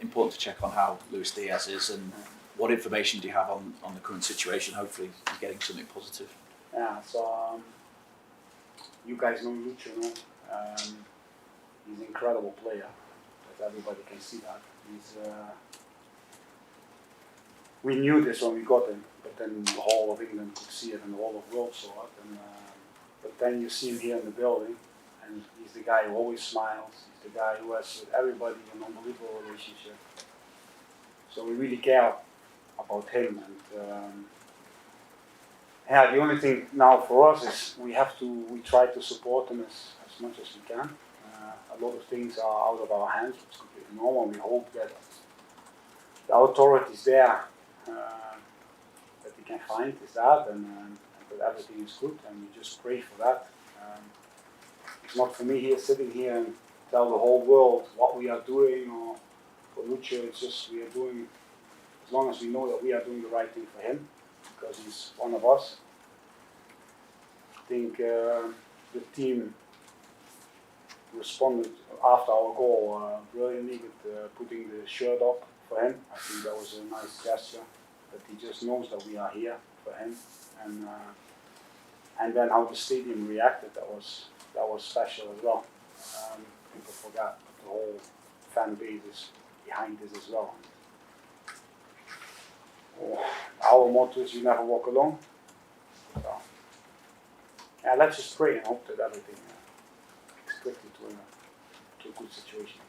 important to check on how Luis Diaz is, and what information do you have on the current situation? Hopefully you're getting something positive. Yeah, so you guys know Lucho, no? He's an incredible player, but everybody can see that. We knew this when we got him, but then the whole of England could see it and the whole of the world saw it. But then you see him here in the building, and he's the guy who always smiles. He's the guy who has with everybody an unbelievable relationship. So we really care about him. And the only thing now for us is we try to support him as much as we can. A lot of things are out of our hands, it's completely normal. We hope that the authorities there that we can find is that, and that everything is good, and we just pray for that. It's not for me here sitting here and tell the whole world what we are doing, or for Lucho. It's just we are doing, as long as we know that we are doing the right thing for him, because he's one of us. I think the team responded after our goal brilliantly with putting the shirt up for him. I think that was a nice gesture, that he just knows that we are here for him, and then how the stadium reacted, that was special as well. People forgot that the whole fan base is behind this as well. Our motto is you never walk alone. So, yeah, let's just pray and hope that everything gets quickly to a good situation.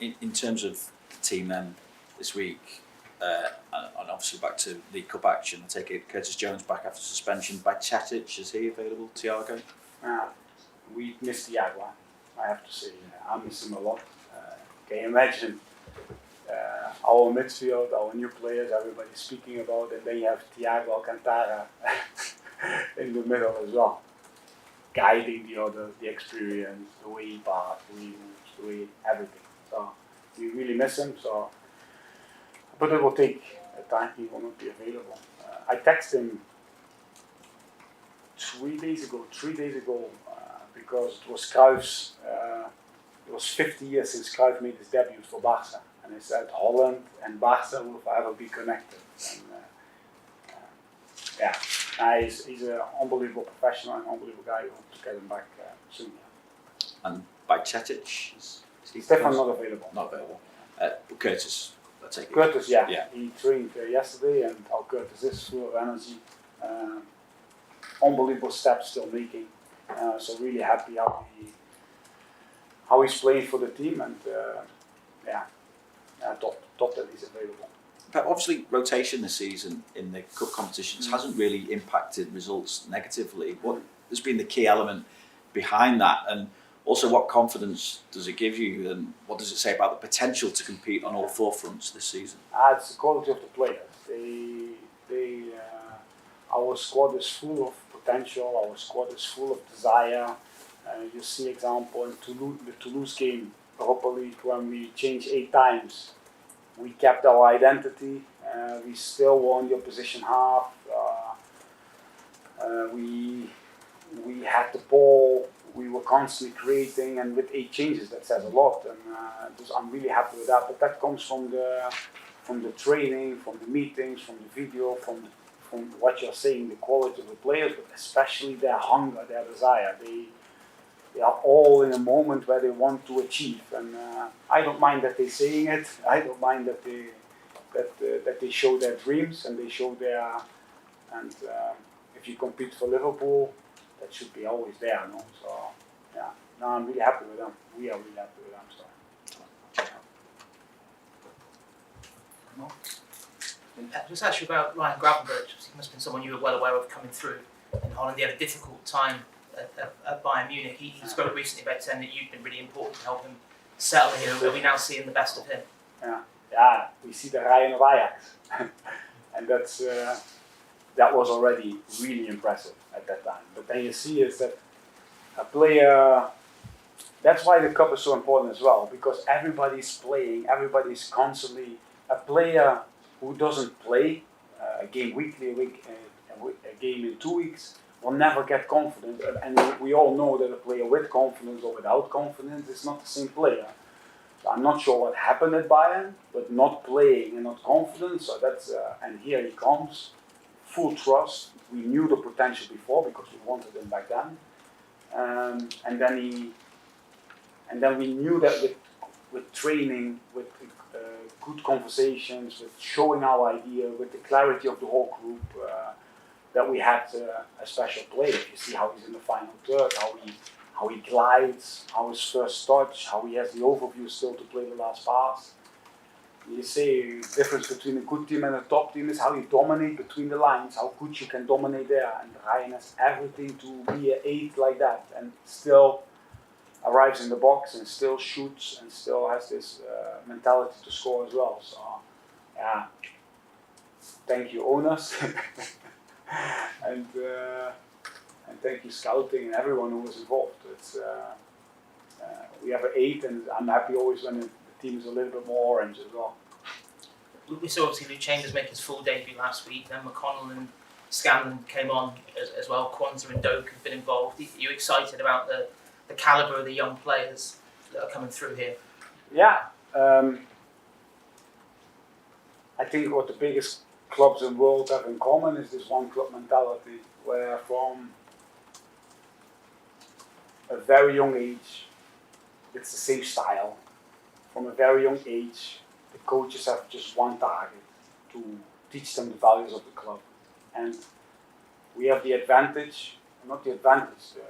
Yeah. In terms of the team then this week, and obviously back to League Cup action, I take it Curtis Jones back after suspension. Bajcetic, is he available? Thiago? We miss Diaz, I have to say. I miss him a lot. Can you imagine our midfield, our new players, everybody speaking about it, and then you have Thiago Alcantara in the middle as well, guiding the others, the experience, the way he passed, the way he moves, the way everything. So we really miss him. So, but it will take time. He will not be available. I texted him 3 days ago, because it was Cruyff's. It was 50 years since Cruyff made his debut for Barca, and he said Holland and Barca will forever be connected. And he's an unbelievable professional and unbelievable guy. We hope to get him back soon. And Bajcetic, is he Stefan not available. Not available. Curtis, I take it. Curtis, yeah. He trained yesterday, and how Curtis is full of energy. Unbelievable steps still making. So really happy how he's playing for the team, and top that he's available. But obviously, rotation this season in the cup competitions hasn't really impacted results negatively. What has been the key element behind that, and also what confidence does it give you, and what does it say about the potential to compete on all four fronts this season? It's the quality of the players. Our squad is full of potential. Our squad is full of desire. You see, example in the Toulouse game, Europa League, when we changed 8 times, we kept our identity. We still won the opposition half. We had the ball. We were constantly creating, and with 8 changes, that says a lot. And I'm really happy with that. But that comes from the training, from the meetings, from the video, from what you're saying, the quality of the players, but especially their hunger, their desire. They are all in a moment where they want to achieve, and I don't mind that they're saying it. I don't mind that they show their dreams and they show their. And if you compete for Liverpool, that should be always there, no? So yeah, no, I'm really happy with them. We are really happy with them. So. Just ask you about Ryan Gravenberch. He must have been someone you were well aware of coming through in Holland. He had a difficult time at Bayern Munich. He spoke recently about saying that you've been really important to help him settle here. Are we now seeing the best of him? Yeah, we see the Ryan of Ajax, and that was already really impressive at that time. But then you see is that a player. That's why the cup is so important as well, because everybody's playing, everybody's constantly. A player who doesn't play a game weekly, a game in 2 weeks, will never get confident. And we all know that a player with confidence or without confidence is not the same player. So I'm not sure what happened at Bayern, but not playing and not confident. So that's and here he comes, full trust. We knew the potential before because we wanted him back then, and then we knew that with training, with good conversations, with showing our idea, with the clarity of the whole group, that we had a special player. You see how he's in the final third, how he glides, how his first touch, how he has the overview still to play the last pass. You say the difference between a good team and a top team is how you dominate between the lines, how good you can dominate there. And Ryan has everything to be an 8 like that and still arrives in the box and still shoots and still has this mentality to score as well. So, yeah, thank you owners and thank you scouting and everyone who was involved. It's we have an 8 and I'm happy always when the team is a little bit more orange as well. We saw obviously Luke Chambers make his full debut last week, then McConnell and Scanlon came on as well, Kwanzaa and Doak have been involved. Are you excited about the calibre of the young players that are coming through here? Yeah, I think what the biggest clubs in the world have in common is this one club mentality, where from a very young age, it's the same style. From a very young age, the coaches have just one target, to teach them the values of the club. And we have the advantage, not the advantage, the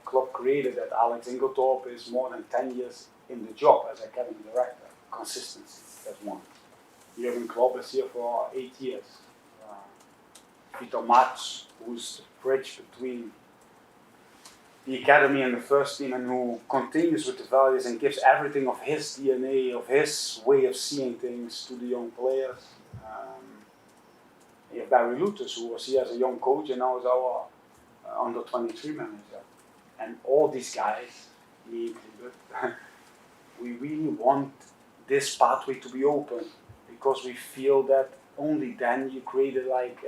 club created that Alex Inglethorpe is more than 10 years in the job as academy director. Consistency, that's one. Jürgen Klopp is here for 8 years. Peter Mats, who's the bridge between the academy and the first team and who continues with the values and gives everything of his DNA, of his way of seeing things to the young players. You have Barry Lutus, who was here as a young coach and now is our under 23 manager. And all these guys, me included, we really want this pathway to be open because we feel that only then you create like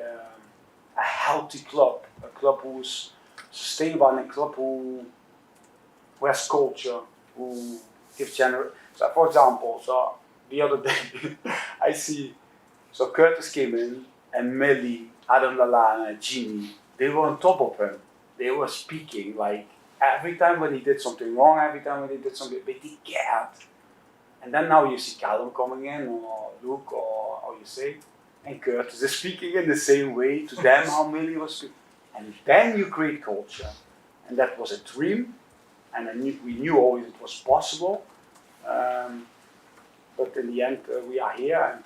a healthy club, a club who's sustainable and a club who has culture, who gives So for example, so the other day I see, so Curtis came in and Millie, Adam Lallana, Jimmy, they were on top of him. They were speaking like every time when he did something wrong, every time when he did something, but he cared. And then now you see Callum coming in, or Luke, or how you say, and Curtis is speaking in the same way to them how Millie was speaking. And then you create culture. And that was a dream, and we knew always it was possible. But in the end, we are here,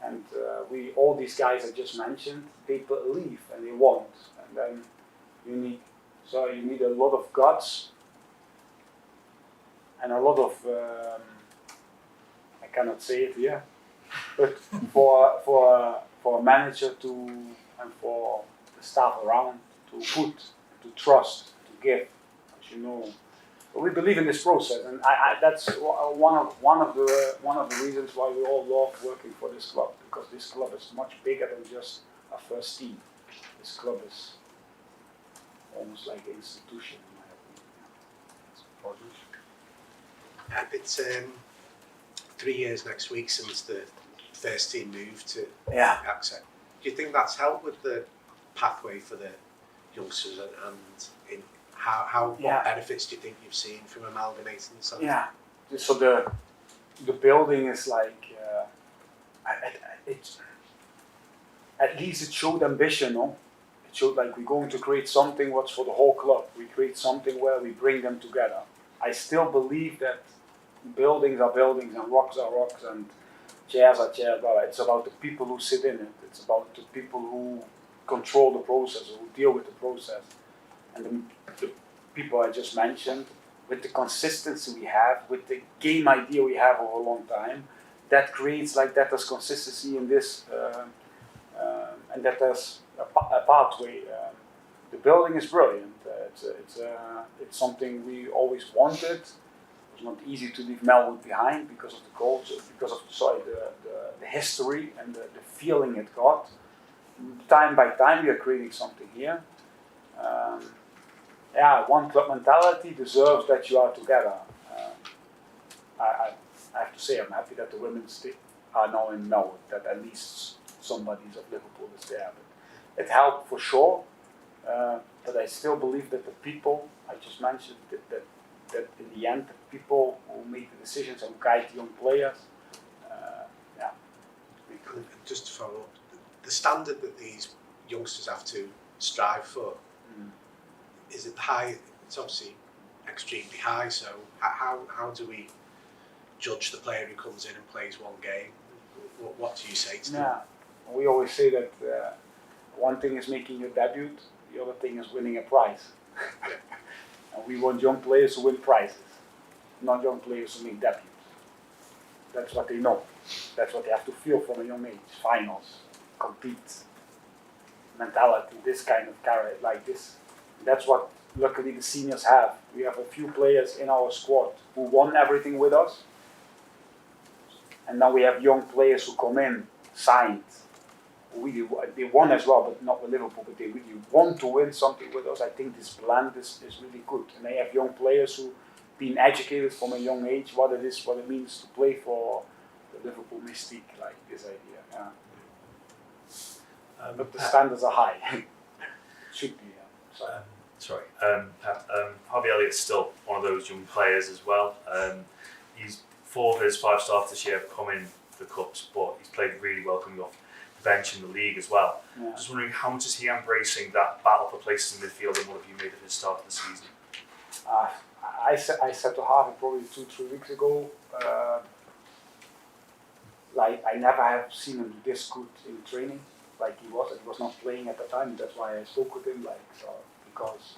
and we all these guys I just mentioned, they believe and they want. And then you need a lot of guts and a lot of I cannot say it here, but for a manager to and for the staff around to put, to trust, to give, as you know. But we believe in this process, and that's one of the reasons why we all love working for this club, because this club is much bigger than just a first team. This club is almost like an institution, in my opinion. It's 3 years next week since the first team moved to Accent. Do you think that's helped with the pathway for the youngsters and in what benefits do you think you've seen from amalgamating the centre? Yeah, so the building is like at least it showed ambition, no? It showed like we're going to create something what's for the whole club. We create something where we bring them together. I still believe that buildings are buildings and rocks are rocks and chairs are chairs, but it's about the people who sit in it. It's about the people who control the process, who deal with the process. And the people I just mentioned, with the consistency we have, with the game idea we have over a long time, that creates like that there's consistency in this, and that there's a pathway. The building is brilliant. It's something we always wanted. It was not easy to leave Melwood behind because of the culture, because of the history and the feeling it got. Time by time, we are creating something here. One club mentality deserves that you are together. I have to say I'm happy that the women's are now in know that at least somebody's of Liverpool is there. But it helped for sure, but I still believe that the people I just mentioned that in the end the people who make the decisions and guide the young players, And just to follow up, the standard that these youngsters have to strive for, is it high? It's obviously extremely high. So how do we judge the player who comes in and plays one game? What do you say to them? We always say that one thing is making your debut, the other thing is winning a prize. And we want young players who win prizes, not young players who make debuts. That's what they know. That's what they have to feel from a young age. Finals, compete, mentality, this kind of character, like this. That's what luckily the seniors have. We have a few players in our squad who won everything with us. And now we have young players who come in, signed. They won as well, but not with Liverpool, but they really want to win something with us. I think this blend is really good. And they have young players who been educated from a young age what it means to play for the Liverpool mystique, like this idea. But the standards are high. Should be. Harvey Elliott's still one of those young players as well. He's 4 of his 5 starts this year have come in the cups, but he's played really well coming off the bench in the league as well. Yeah. Just wondering, how much is he embracing that battle for places in midfield, and what have you made of his start of the season? I said to Harvey probably 2-3 weeks ago, like I never have seen him this good in training. Like he was not playing at the time. That's why I spoke with him. Because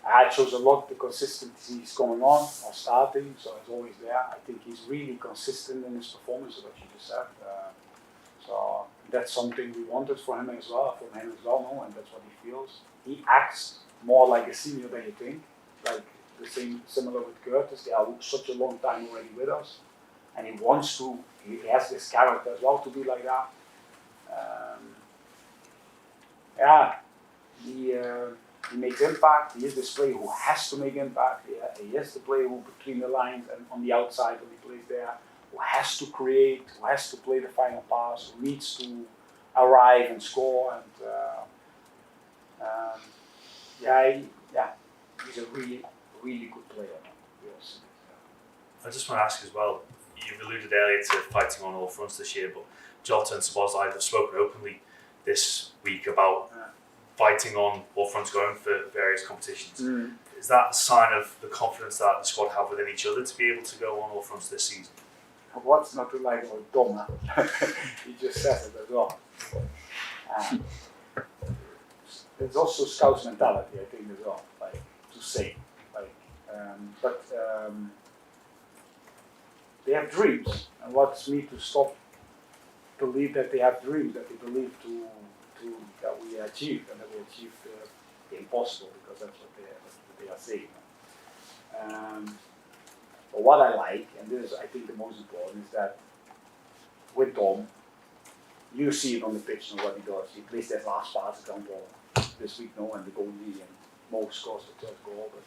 I chose a lot the consistency he's coming on or starting, so it's always there. I think he's really consistent in his performance, what you just said. So that's something we wanted for him as well, no? And that's what he feels. He acts more like a senior than you think. Like the same, similar with Curtis. They are such a long time already with us, and he wants to. He has this character as well to be like that. He makes impact. He is this player who has to make impact. He is the player who, between the lines and on the outside when he plays there, who has to create, who has to play the final pass, who needs to arrive and score. And he's a really, really good player. Yes. I just want to ask as well, you've alluded earlier to fighting on all fronts this year, but Jota and Szoboszlai have spoken openly this week about fighting on all fronts, going for various competitions. Is that a sign of the confidence that the squad have within each other to be able to go on all fronts this season? What's not to like about Dom? He just says it as well. It's also Scout's mentality, I think, as well. Like to say, they have dreams, and what's me to stop believe that they have dreams, that they believe that we achieved, and that we achieved the impossible, because that's what they are saying. But what I like, and this is I think the most important, is that with Dom, you see it on the pitch and what he does. He plays that last pass example this week, and the goalie, and Mo scores the 3rd goal. But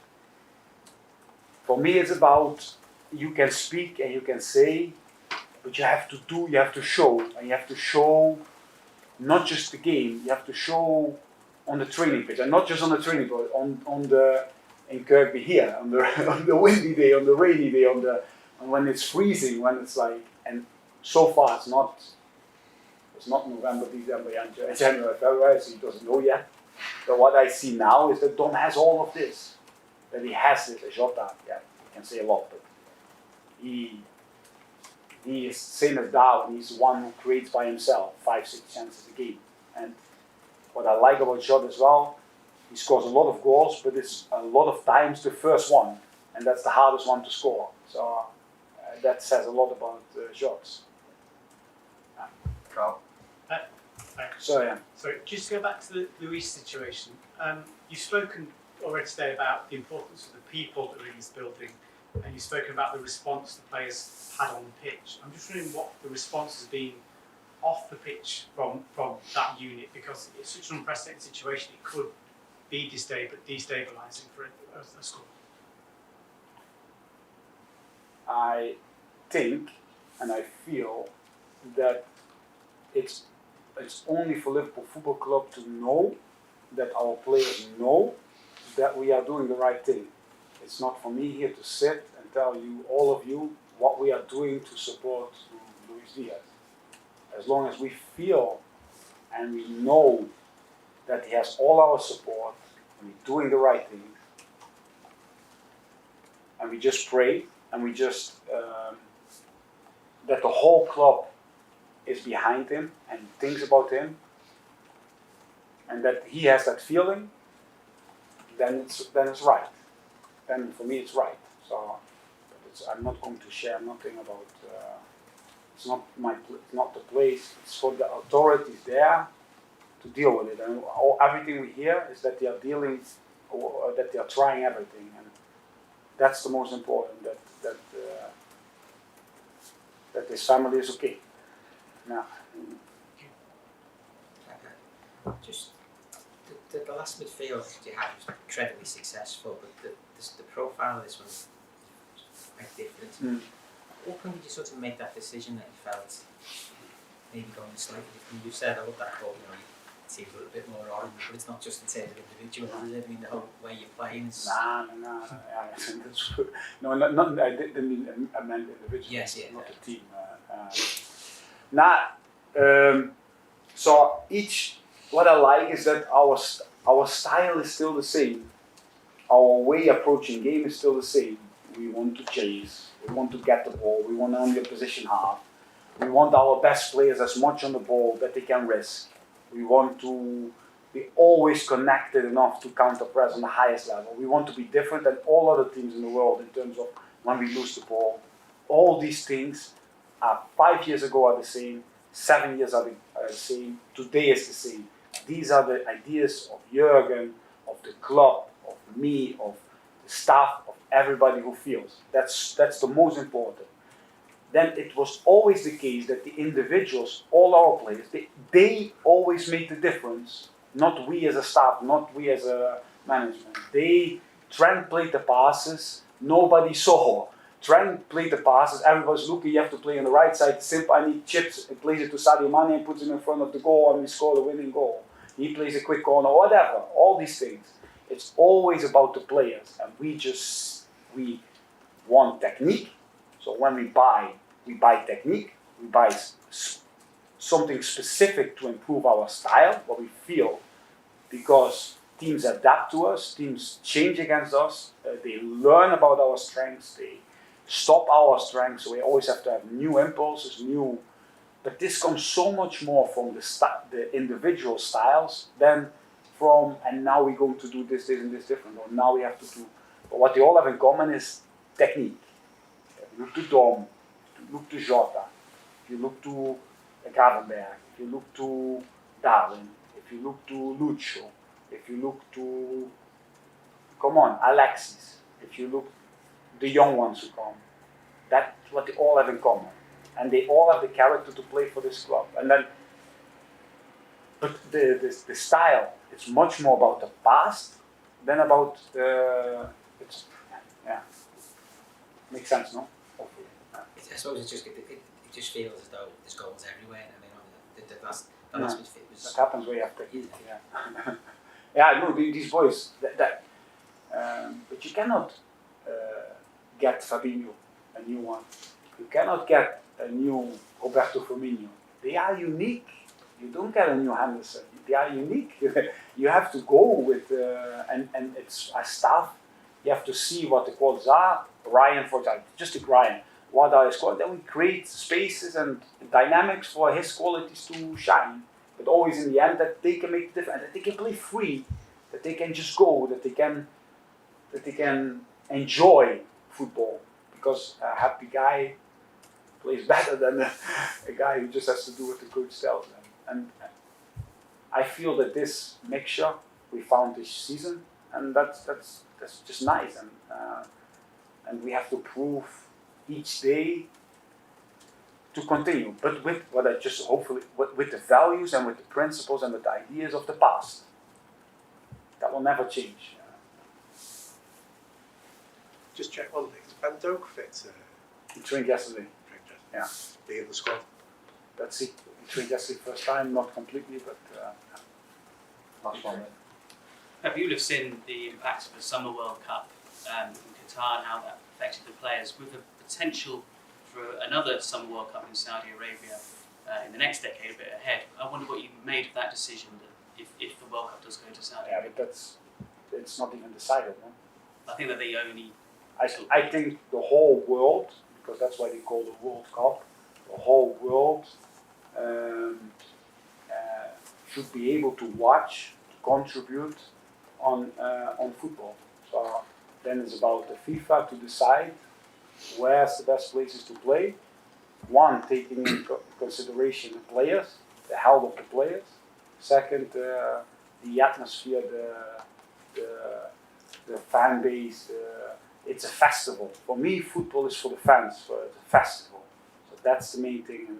for me, it's about you can speak and you can say, but you have to do, you have to show, and you have to show not just the game, you have to show on the training pitch, and not just on the training pitch, in Kirkby here, on the windy day, on the rainy day, on when it's freezing, when it's like, and so far it's not November, December, January, February, so he doesn't know yet. But what I see now is that Dom has all of this, that he has this, Jota, he can say a lot, but he is same as Darwin. He's the one who creates by himself 5-6 chances a game. And what I like about Jota as well, he scores a lot of goals, but it's a lot of times the first one, and that's the hardest one to score. So that says a lot about shots. Carl. So just to go back to the Luis situation. You've spoken already today about the importance of the people that are in this building, and you've spoken about the response the players had on the pitch. I'm just wondering what the response has been off the pitch from that unit, because it's such an unprecedented situation. It could be destabilising for a squad. I think and I feel that it's only for Liverpool Football Club to know that our players know that we are doing the right thing. It's not for me here to sit and tell you, all of you, what we are doing to support Luis Diaz. As long as we feel and we know that he has all our support and we're doing the right thing, and we just pray and we just that the whole club is behind him and thinks about him, and that he has that feeling, then it's right. Then for me it's right. So I'm not going to share nothing about. It's not it's not the place. It's for the authorities there to deal with it. And everything we hear is that they are dealing, or that they are trying everything, and that's the most important. That this family is okay. Now. Just the last midfield you had was incredibly successful, but the profile of this one is quite different. What point did you sort of make that decision that you felt maybe going slightly different? You said, I love that goal, it seems a little bit more orange, but it's not just in terms of individuals, is it? I mean, the whole way you're playing is... No. No, not I didn't mean I meant individuals, yes, yeah, not the team. So what I like is that our style is still the same. Our way approaching game is still the same. We want to chase, we want to get the ball, we want to own the position half. We want our best players as much on the ball that they can risk. We want to be always connected enough to counter press on the highest level. We want to be different than all other teams in the world in terms of when we lose the ball. All these things 5 years ago are the same, 7 years are the same, today is the same. These are the ideas of Jurgen, of the club, of me, of the staff, of everybody who feels. That's the most important. Then it was always the case that the individuals, all our players, they always make the difference. Not we as a staff, not we as a management. They translate the passes, nobody saw. Trent played the passes, everybody's looking, you have to play on the right side, simple, I need chips, he plays it to Sadio Mane and puts it in front of the goal and we score the winning goal. He plays a quick corner, whatever, all these things. It's always about the players, and we want technique. So when we buy technique, we buy something specific to improve our style, what we feel, because teams adapt to us, teams change against us, they learn about our strengths, they stop our strengths, so we always have to have new impulses, but this comes so much more from the individual styles than from, and now we're going to do this and this different, or now we have to do, but what they all have in common is technique. If you look to Dom, if you look to Jota, if you look to Gravenberg, if you look to Darwin, if you look to Lucio, if you look to, Alexis, if you look the young ones who come, that's what they all have in common. And they all have the character to play for this club. And then, but the style, it's much more about the past than about makes sense, no? Hopefully. I suppose it just feels as though there's goals everywhere. I mean, the last midfield was... That happens way after. Yeah. Yeah, no, these boys, but you cannot get Fabinho, a new one. You cannot get a new Roberto Firmino. They are unique. You don't get a new Henderson. They are unique. You have to go with, and it's a staff. You have to see what the qualities are. Ryan, for example, just take Ryan. What are his qualities? Then we create spaces and dynamics for his qualities to shine. But always in the end, that they can make the difference, that they can play free, that they can just go, that they can enjoy football. Because a happy guy plays better than a guy who just has to do what the coach tells them. And I feel that this mixture we found this season, and that's just nice. And we have to prove each day to continue, but with what I just hopefully with the values and with the principles and with the ideas of the past. That will never change. Just check one thing. Is Van Dijk fit We trained yesterday. Yeah. Be in the squad. Let's see. We trained yesterday first time, not completely, but last one. Have you seen the impact of the Summer World Cup in Qatar and how that affected the players, with the potential for another Summer World Cup in Saudi Arabia in the next decade, a bit ahead? I wonder what you made of that decision, that if the World Cup does go to Saudi Yeah, Arabia. but it's not even decided. No? I think that they only I think the whole world, because that's why they call the World Cup, the whole world should be able to watch, to contribute on football. So then it's about the FIFA to decide where's the best places to play. One, taking into consideration the players, the health of the players. Second, the atmosphere, the fan base. It's a festival. For me, football is for the fans. So it's a festival. So that's the main thing, and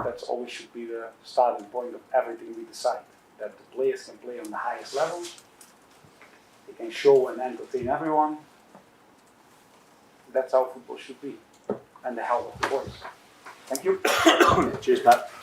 that's always should be the starting point of everything we decide. That the players can play on the highest level. They can show and entertain everyone. That's how football should be, and the health of the boys. Thank you. Cheers, Pat.